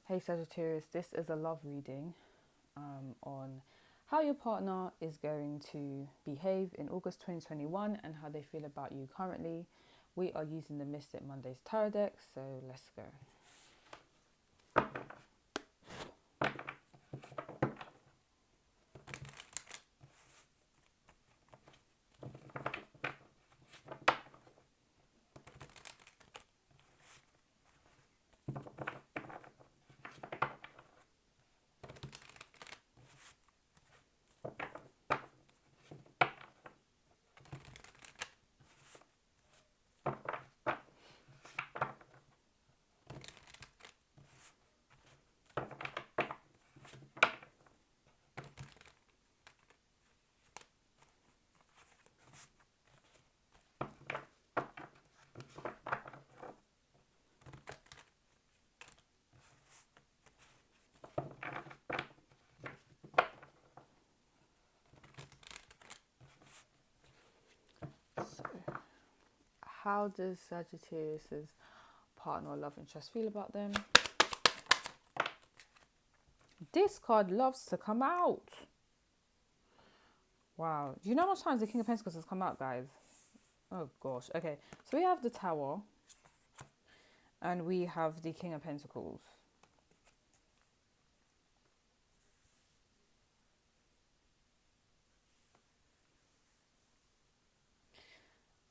Hey Sagittarius, this is a love reading on how your partner is going to behave in August 2021 and how they feel about you currently. We are using the Mystic Mondays Tarot deck, so let's go. So, how does Sagittarius's partner or love interest feel about them? This card loves to come out. Wow. Do you know how much times the King of Pentacles has come out, guys? Oh, gosh. Okay. So we have the Tower and we have the King of Pentacles.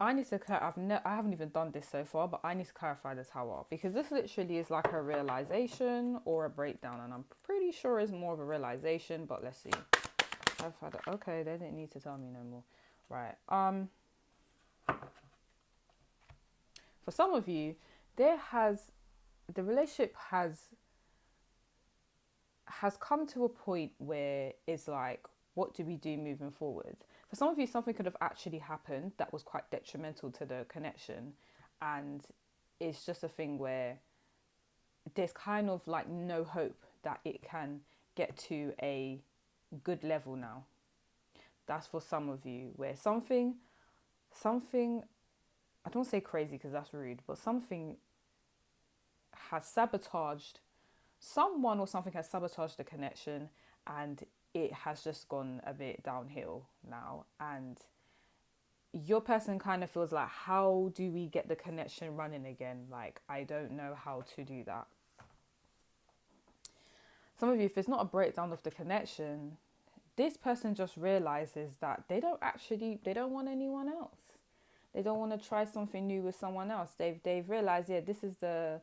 I need to I haven't even done this so far, but I need to clarify the Tower because this literally is like a realization or a breakdown, and I'm pretty sure it's more of a realization, but let's see. Okay, they didn't need to tell me no more. Right. For some of you, the relationship has come to a point where it's like, what do we do moving forward? For some of you, something could have actually happened that was quite detrimental to the connection, and it's just a thing where there's kind of like no hope that it can get to a good level now. That's for some of you, where something I don't say crazy because that's rude, but something has sabotaged someone or something has sabotaged the connection, and it has just gone a bit downhill now, and your person kind of feels like, how do we get the connection running again? Like, I don't know how to do that. Some of you, if it's not a breakdown of the connection, this person just realizes that they don't want anyone else. They don't want to try something new with someone else. They've realized, yeah, this is the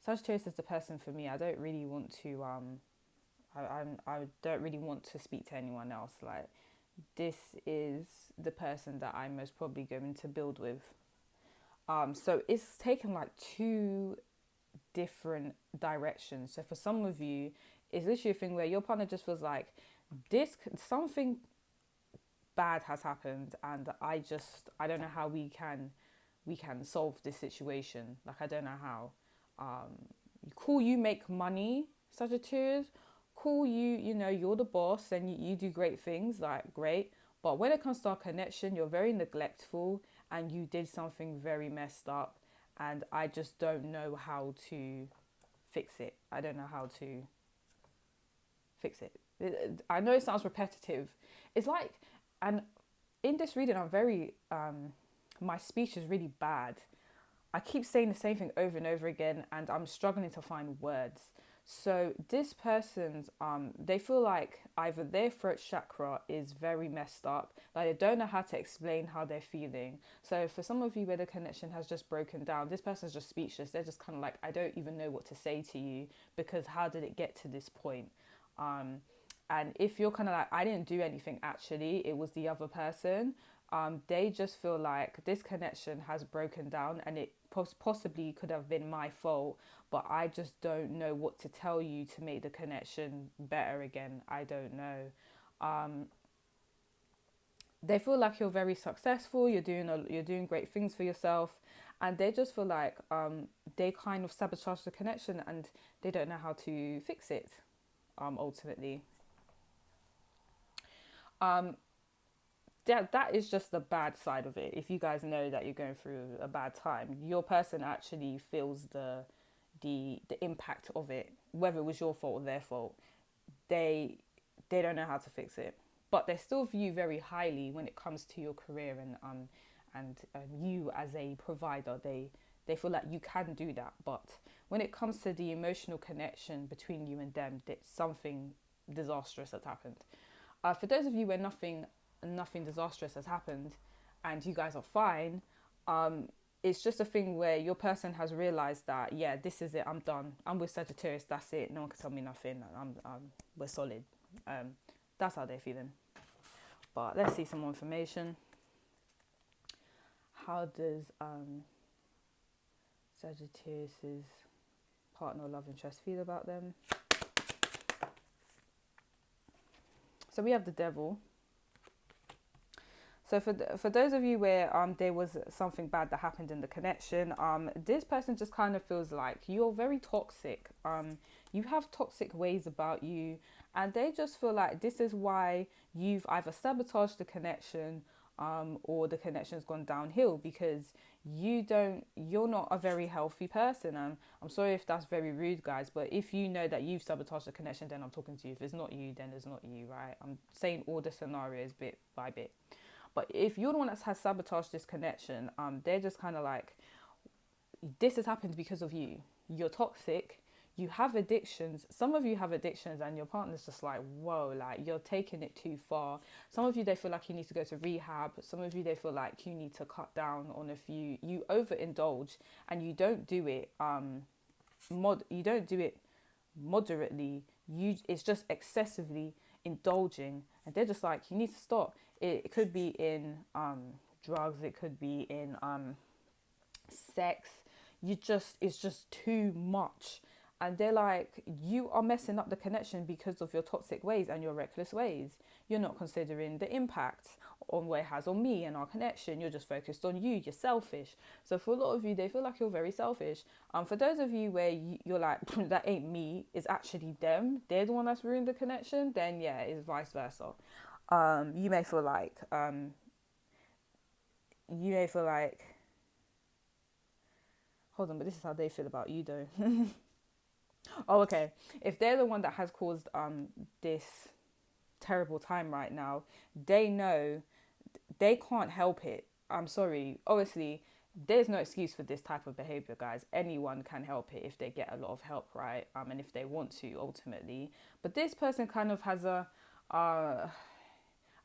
Sagittarius is the person for me. I don't really want to I don't really want to speak to anyone else. Like, this is the person that I'm most probably going to build with. So it's taken like two different directions. So for some of you, it's literally a thing where your partner just feels like something bad has happened, and I don't know how we can solve this situation. Like, I don't know how. Cool, you make money, Sagittarius. Cool, you're the boss and you do great things, like, great. But when it comes to our connection, you're very neglectful and you did something very messed up, and I just don't know how to fix it. I don't know how to fix it. I know it sounds repetitive. It's like, and in this reading, I'm very, my speech is really bad. I keep saying the same thing over and over again, and I'm struggling to find words. So this person's, they feel like either their throat chakra is very messed up, like they don't know how to explain how they're feeling. So for some of you where the connection has just broken down, this person's just speechless. They're just kind of like, I don't even know what to say to you, because how did it get to this point? And if you're kind of like, I didn't do anything actually, it was the other person, they just feel like this connection has broken down, and it possibly could have been my fault, but I just don't know what to tell you to make the connection better again. I don't know. They feel like you're very successful, you're doing great things for yourself, and they just feel like they kind of sabotage the connection, and they don't know how to fix it, ultimately. That is just the bad side of it. If you guys know that you're going through a bad time, your person actually feels the impact of it, whether it was your fault or their fault. They don't know how to fix it, but they still view very highly when it comes to your career and you as a provider. They feel like you can do that, but when it comes to the emotional connection between you and them, that something disastrous has happened. For those of you where nothing disastrous has happened and you guys are fine, it's just a thing where your person has realized that, yeah, this is it, I'm done, I'm with Sagittarius, that's it, no one can tell me nothing, we're solid. That's how they're feeling. But let's see some more information. How does Sagittarius's partner or love interest feel about them? So we have the Devil. So for those of you where there was something bad that happened in the connection, this person just kind of feels like you're very toxic. You have toxic ways about you, and they just feel like this is why you've either sabotaged the connection, or the connection's gone downhill, because you're not a very healthy person. I'm sorry if that's very rude, guys, but if you know that you've sabotaged the connection, then I'm talking to you. If it's not you, then it's not you, right? I'm saying all the scenarios bit by bit. But if you're the one that has sabotaged this connection, they're just kind of like, this has happened because of you. You're toxic. You have addictions. Some of you have addictions and your partner's just like, whoa, like you're taking it too far. Some of you, they feel like you need to go to rehab. Some of you, they feel like you need to cut down on a few. You overindulge and you don't do it moderately. It's just excessively indulging, and they're just like, you need to stop. It could be in drugs, it could be in sex. It's just too much. And they're like, you are messing up the connection because of your toxic ways and your reckless ways. You're not considering the impact on what it has on me and our connection. You're just focused on you. You're selfish. So for a lot of you, they feel like you're very selfish. For those of you where you're like, that ain't me, it's actually them, they're the one that's ruined the connection, then yeah, it's vice versa. You may feel like, hold on, but this is how they feel about you though. Oh, okay. If they're the one that has caused this terrible time right now, they know they can't help it. I'm sorry. Obviously, there's no excuse for this type of behavior, guys. Anyone can help it if they get a lot of help, right? And if they want to, ultimately. But this person kind of has a, I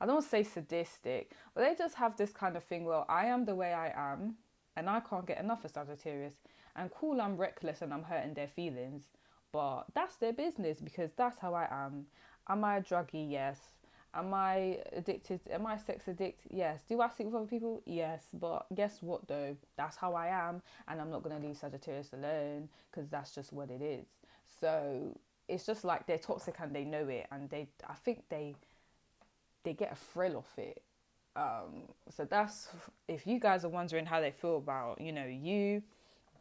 don't want to say sadistic, but they just have this kind of thing, well, I am the way I am, and I can't get enough of Sagittarius. And cool, I'm reckless and I'm hurting their feelings. But that's their business, because that's how I am. Am I a druggie? Yes. Am I addicted? Am I sex addicted? Yes. Do I sleep with other people? Yes. But guess what though? That's how I am, and I'm not going to leave Sagittarius alone, because that's just what it is. So it's just like they're toxic and they know it, and I think they get a thrill off it. So that's, if you guys are wondering how they feel about, you,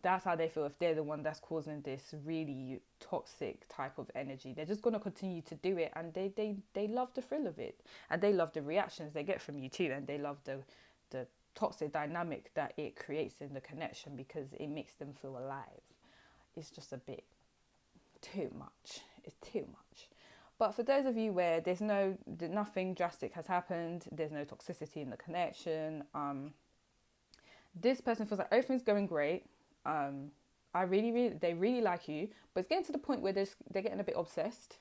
that's how they feel if they're the one that's causing this really toxic type of energy. They're just going to continue to do it, and they love the thrill of it, and they love the reactions they get from you too, and they love the toxic dynamic that it creates in the connection, because it makes them feel alive. It's just a bit too much. It's too much. But for those of you where nothing drastic has happened, there's no toxicity in the connection, this person feels like everything's going great. They really like you, but it's getting to the point where they're getting a bit obsessed.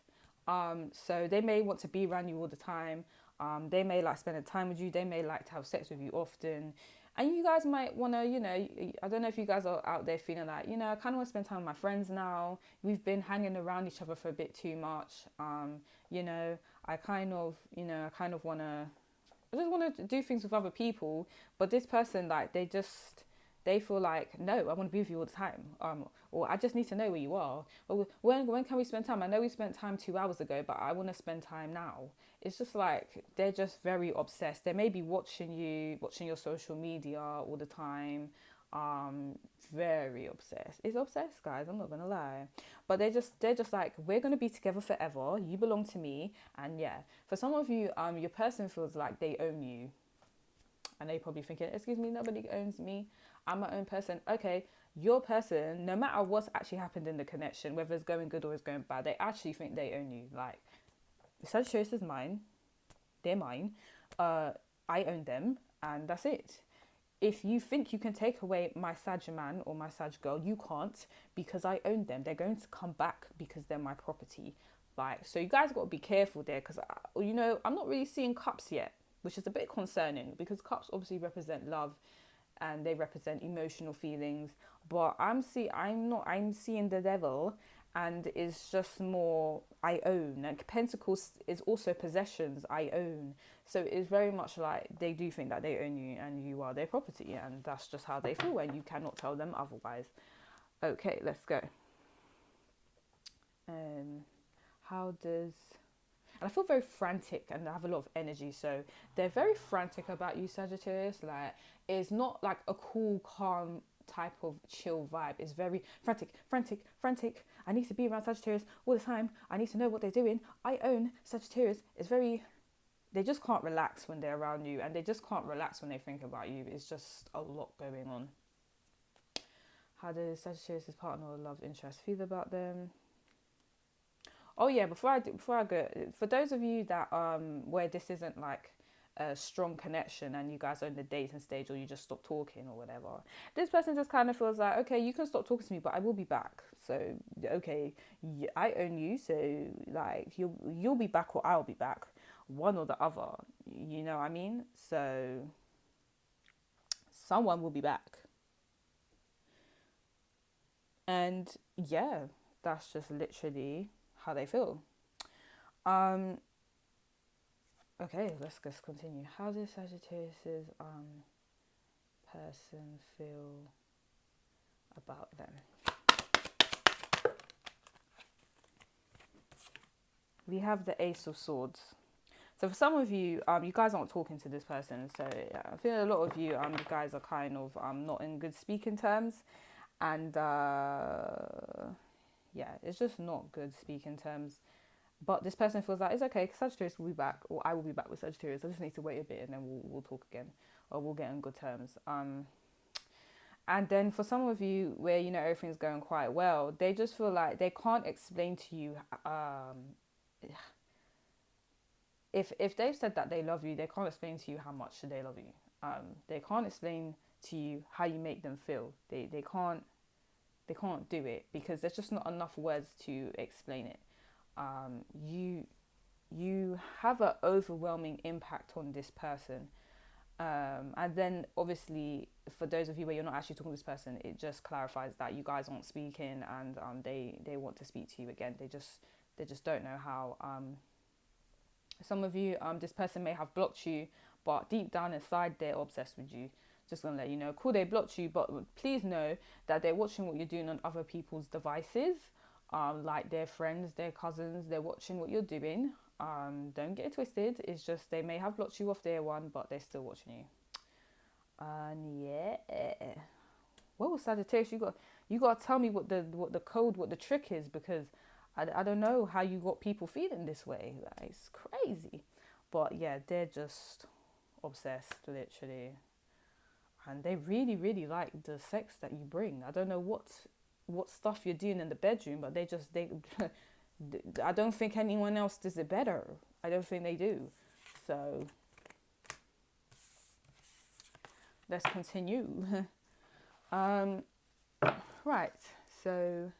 So they may want to be around you all the time. They may like spending time with you. They may like to have sex with you often. And you guys might want to, I don't know if you guys are out there feeling like, I kind of want to spend time with my friends now. We've been hanging around each other for a bit too much. I just want to do things with other people. But this person, like, they feel like, no, I want to be with you all the time. Or I just need to know where you are. Or when can we spend time? I know we spent time 2 hours ago, but I want to spend time now. It's just like, they're just very obsessed. They may be watching your social media all the time. Very obsessed. It's obsessed, guys. I'm not going to lie. But they're just like, we're going to be together forever. You belong to me. And yeah, for some of you, your person feels like they own you. And they're probably thinking, excuse me, nobody owns me. I'm my own person. Okay, your person, no matter what's actually happened in the connection, whether it's going good or it's going bad, they actually think they own you. Like, Sagittarius is mine, they're mine, I own them, and that's it. If you think you can take away my Sag man or my Sag girl, you can't, because I own them. They're going to come back because they're my property. Like, so you guys got to be careful there, because, you know, I'm not really seeing cups yet, which is a bit concerning, because cups obviously represent love and they represent emotional feelings. But I'm seeing the devil, and it's just more I own. Like, Pentacles is also possessions, I own. So it's very much like they do think that they own you and you are their property, and that's just how they feel, and you cannot tell them otherwise. Okay, let's go. How does... And I feel very frantic and I have a lot of energy, so they're very frantic about you, Sagittarius. Like, it's not like a cool, calm type of chill vibe. It's very frantic, frantic, frantic. I need to be around Sagittarius all the time. I need to know what they're doing. I own Sagittarius. It's very... They just can't relax when they're around you, and they just can't relax when they think about you. It's just a lot going on. How does Sagittarius' partner or love interest feel about them? Oh yeah, before I go, for those of you that where this isn't like a strong connection and you guys are in the dating stage, or you just stop talking or whatever, this person just kind of feels like, okay, you can stop talking to me, but I will be back. So okay, I own you, so like you'll be back or I'll be back, one or the other. You know what I mean? So someone will be back, and yeah, that's just literally how they feel. Okay, let's just continue. How does Sagittarius's person feel about them? We have the Ace of Swords. So for some of you, you guys aren't talking to this person. So yeah, I feel a lot of you, you guys are kind of not in good speaking terms, and yeah, it's just not good speaking terms. But this person feels like it's okay, Sagittarius will be back, or I will be back with Sagittarius. I just need to wait a bit, and then we'll talk again, or we'll get on good terms. And then for some of you, where you know everything's going quite well, they just feel like they can't explain to you. If they've said that they love you, they can't explain to you how much they love you. They can't explain to you how you make them feel. They can't do it, because there's just not enough words to explain it. You have an overwhelming impact on this person, and then obviously for those of you where you're not actually talking to this person, it just clarifies that you guys aren't speaking, and they want to speak to you again. They just don't know how. Some of you, this person may have blocked you, but deep down inside they're obsessed with you. Just gonna let you know, cool, they blocked you, but please know that they're watching what you're doing on other people's devices, like their friends, their cousins. They're watching what you're doing. Don't get it twisted. It's just they may have blocked you off their one, but they're still watching you. And yeah, well, Sagittarius, you got to tell me what the code, what the trick is, because I don't know how you got people feeling this way. Like, it's crazy. But yeah, they're just obsessed, literally. And they really, really like the sex that you bring. I don't know what stuff you're doing in the bedroom, but they I don't think anyone else does it better. I don't think they do. So let's continue. Right, so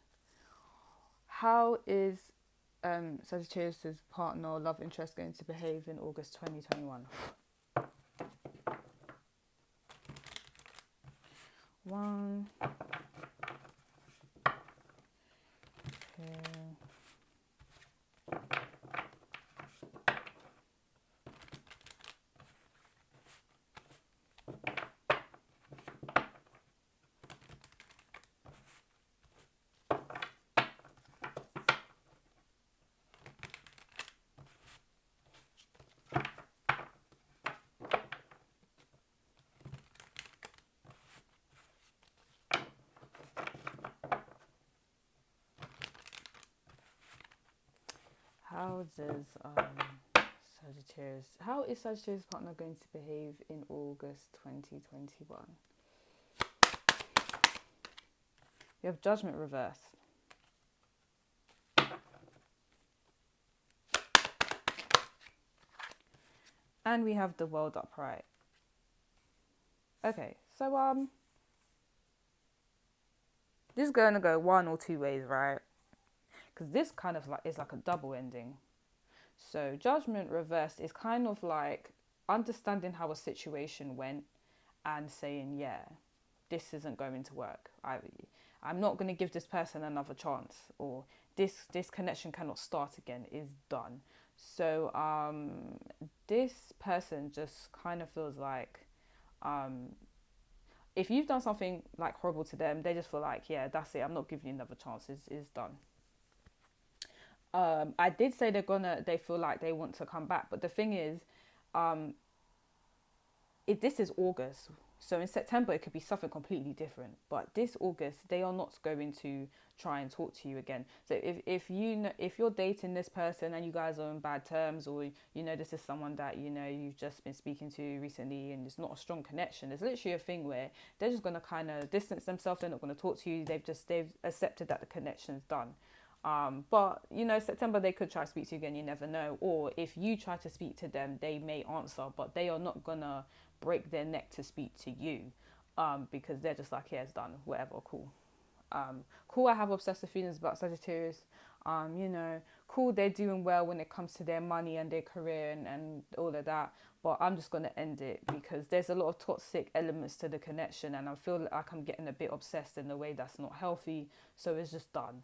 how is Sagittarius' partner or love interest going to behave in August 2021? One, two, how is Sagittarius partner going to behave in August 2021? We have Judgment reversed. And we have the World upright. Okay, so this is going to go one or two ways, right? Because this kind of like is like a double ending. So Judgment reversed is kind of like understanding how a situation went and saying, yeah, this isn't going to work. I'm not going to give this person another chance, or this connection cannot start again, is done. So this person just kind of feels like if you've done something like horrible to them, they just feel like, yeah, that's it, I'm not giving you another chance, it's done. I did say they feel like they want to come back, but the thing is, if this is August, so in September it could be something completely different. But this August, they are not going to try and talk to you again. So if you're dating this person and you guys are on bad terms, or this is someone that you've just been speaking to recently and it's not a strong connection, it's literally a thing where they're just gonna kind of distance themselves. They're not going to talk to you. They've accepted that the connection's done. But September they could try to speak to you again, you never know. Or if you try to speak to them, they may answer, but they are not gonna break their neck to speak to you, because they're just like, yeah, it's done, whatever, cool. Cool, I have obsessive feelings about Sagittarius. Cool, they're doing well when it comes to their money and their career and all of that, but I'm just going to end it because there's a lot of toxic elements to the connection, and I feel like I'm getting a bit obsessed in a way that's not healthy, so it's just done.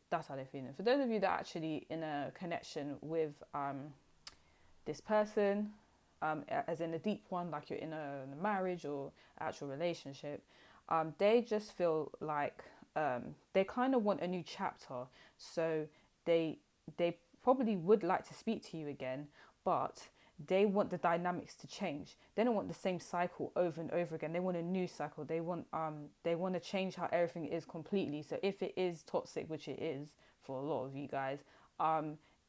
That's how they're feeling. For those of you that are actually in a connection with this person, as in a deep one, like you're in a marriage or actual relationship, they just feel like they kind of want a new chapter. So they probably would like to speak to you again, but they want the dynamics to change. They don't want the same cycle over and over again. They want a new cycle. They want to change how everything is completely. So if it is toxic, which it is for a lot of you guys,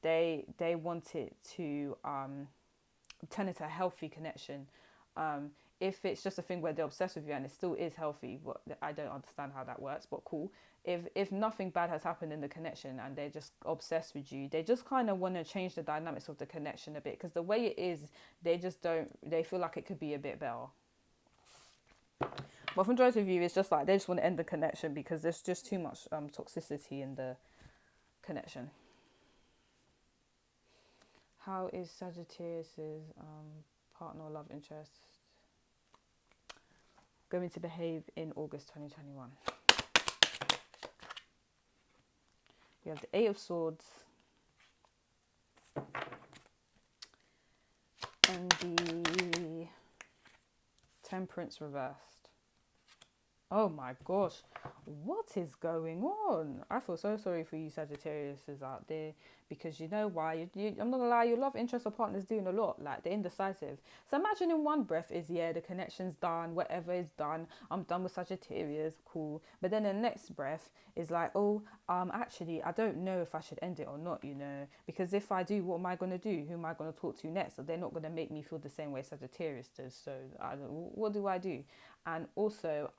they want it to turn into a healthy connection. If it's just a thing where they're obsessed with you and it still is healthy, but I don't understand how that works, but cool. If nothing bad has happened in the connection and they're just obsessed with you, they just kind of want to change the dynamics of the connection a bit, because the way it is, they feel like it could be a bit better. But for majority of you, it's just like they just want to end the connection because there's just too much toxicity in the connection. How is Sagittarius's partner or love interest going to behave in August 2021? We have the Eight of Swords and the Temperance reversed. Oh my gosh, what is going on? I feel so sorry for you Sagittariuses out there, because you know why? I'm not gonna lie, your love interest or partner's doing a lot, like they're indecisive. So imagine in one breath is, yeah, the connection's done, whatever is done, I'm done with Sagittarius, cool. But then the next breath is like, oh, actually, I don't know if I should end it or not, because if I do, what am I gonna do? Who am I gonna talk to next? So they're not gonna make me feel the same way Sagittarius does. So what do I do? And also,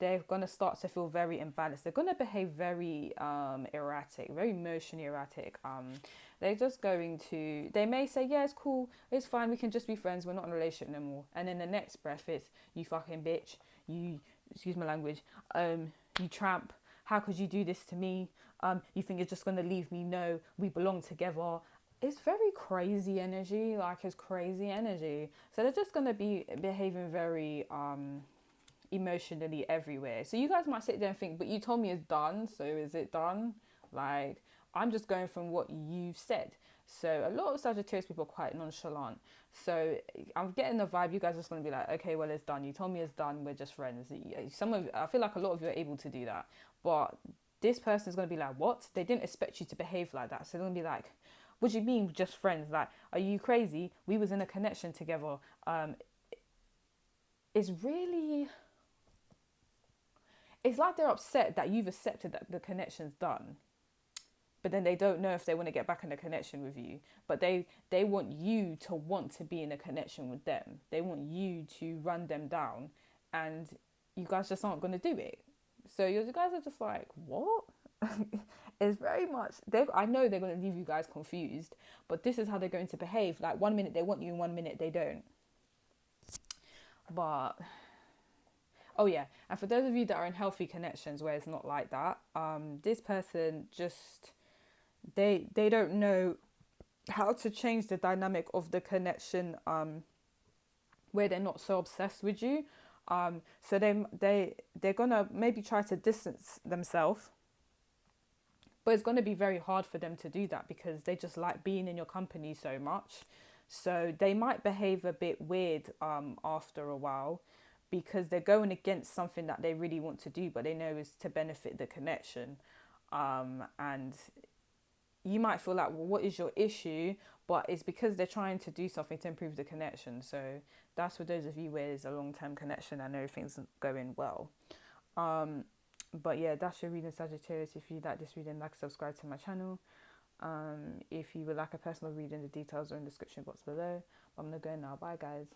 they're going to start to feel very imbalanced. They're going to behave very erratic, very emotionally erratic. They're just going to, they may say, yeah, it's cool, it's fine, we can just be friends, we're not in a relationship no more. And then the next breath is, you fucking bitch, you, excuse my language, you tramp, how could you do this to me? You think you're just going to leave me? No, we belong together. It's very crazy energy, like it's crazy energy. So they're just going to be behaving very emotionally everywhere. So you guys might sit there and think, but you told me it's done, so is it done? Like, I'm just going from what you said. So a lot of Sagittarius people are quite nonchalant. So I'm getting the vibe you guys are just going to be like, okay, well, it's done. You told me it's done. We're just friends. I feel like a lot of you are able to do that. But this person is going to be like, what? They didn't expect you to behave like that. So they're going to be like, what do you mean just friends? Like, are you crazy? We was in a connection together. It's really... It's like they're upset that you've accepted that the connection's done, but then they don't know if they want to get back in a connection with you. But they want you to want to be in a connection with them. They want you to run them down, and you guys just aren't going to do it. So you guys are just like, what? It's very much, I know they're going to leave you guys confused, but this is how they're going to behave. Like, 1 minute they want you and 1 minute they don't. But oh yeah, and for those of you that are in healthy connections where it's not like that, this person just, they don't know how to change the dynamic of the connection, where they're not so obsessed with you. So they're gonna maybe try to distance themselves, but it's gonna be very hard for them to do that because they just like being in your company so much. So they might behave a bit weird after a while, because they're going against something that they really want to do, but they know is to benefit the connection. And you might feel like, well, what is your issue? But it's because they're trying to do something to improve the connection. So that's for those of you where there's a long-term connection and everything's going well. But yeah, that's your reading, Sagittarius. If you like this reading, like, subscribe to my channel. If you would like a personal reading, the details are in the description box below. I'm gonna go now. Bye guys.